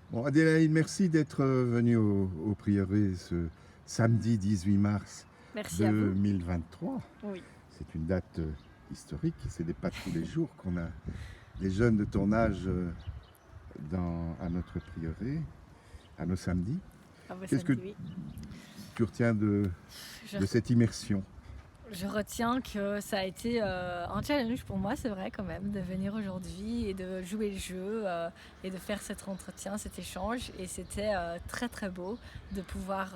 Bon, Adélaïde, merci d'être venue au prieuré ce samedi 18 mars Merci à vous. 2023. Oui. C'est une date historique, ce n'est pas tous les jours qu'on a des jeunes de ton âge à notre prieuré, à nos samedis. À vos Qu'est-ce que samedis, oui. tu retiens Je, de cette immersion? je retiens que ça a été un challenge pour moi, c'est vrai quand même, de venir aujourd'hui et de jouer le jeu et de faire cet entretien, cet échange. Et c'était très très beau de pouvoir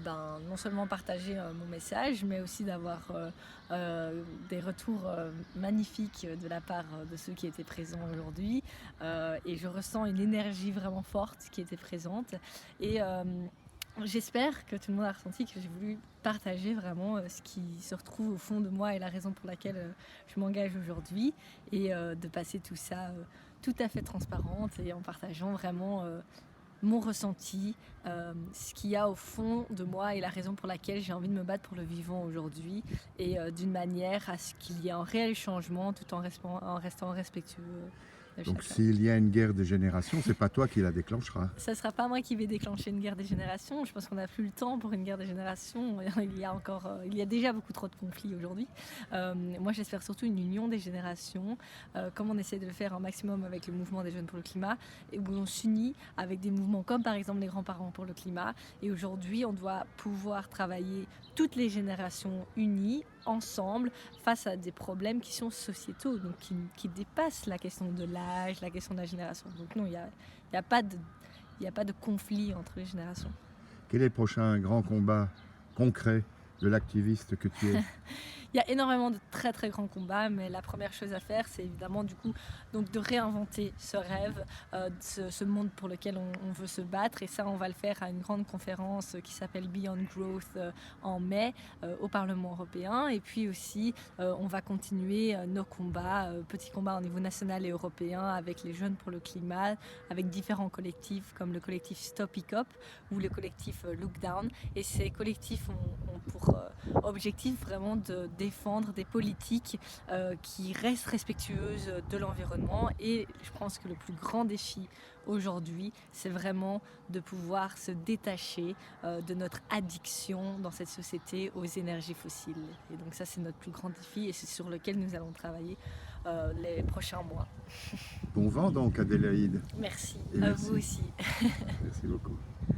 non seulement partager mon message, mais aussi d'avoir des retours magnifiques de la part de ceux qui étaient présents aujourd'hui. Et je ressens une énergie vraiment forte qui était présente. Et j'espère que tout le monde a ressenti que j'ai voulu partager vraiment ce qui se retrouve au fond de moi et la raison pour laquelle je m'engage aujourd'hui, et de passer tout ça tout à fait transparente et en partageant vraiment mon ressenti, ce qu'il y a au fond de moi et la raison pour laquelle j'ai envie de me battre pour le vivant aujourd'hui, et d'une manière à ce qu'il y ait un réel changement tout en restant respectueux de Donc chacun. s'il y a une guerre de génération, c'est pas toi qui la déclenchera. Ça sera pas moi qui vais déclencher une guerre des générations. Je pense qu'on n'a plus le temps pour une guerre des générations. Il y a déjà beaucoup trop de conflits aujourd'hui. Moi, j'espère surtout une union des générations, comme on essaie de le faire un maximum avec le mouvement des jeunes pour le climat, et où on s'unit avec des mouvements comme par exemple les grands-parents pour le climat. Et aujourd'hui, on doit pouvoir travailler toutes les générations unies ensemble face à des problèmes qui sont sociétaux, donc qui dépassent la question de l'âge, la question de la génération. Donc non, il n'y a pas de conflit entre les générations. Quel est le prochain grand combat concret de l'activiste que tu es? Il y a énormément de très très grands combats, mais la première chose à faire, c'est évidemment du coup donc de réinventer ce rêve, ce monde pour lequel on veut se battre. Et ça, on va le faire à une grande conférence qui s'appelle Beyond Growth en mai au Parlement européen. Et puis aussi, on va continuer nos combats, petits combats au niveau national et européen avec les jeunes pour le climat, avec différents collectifs comme le collectif Stop Hiccup ou le collectif Look Down. Et ces collectifs ont pour objectif vraiment de défendre des politiques qui restent respectueuses de l'environnement. Et je pense que le plus grand défi aujourd'hui, c'est vraiment de pouvoir se détacher de notre addiction dans cette société aux énergies fossiles. Et donc ça, c'est notre plus grand défi, et c'est sur lequel nous allons travailler les prochains mois. Bon vent donc, Adélaïde. Merci, Et à vous merci. aussi. Merci beaucoup.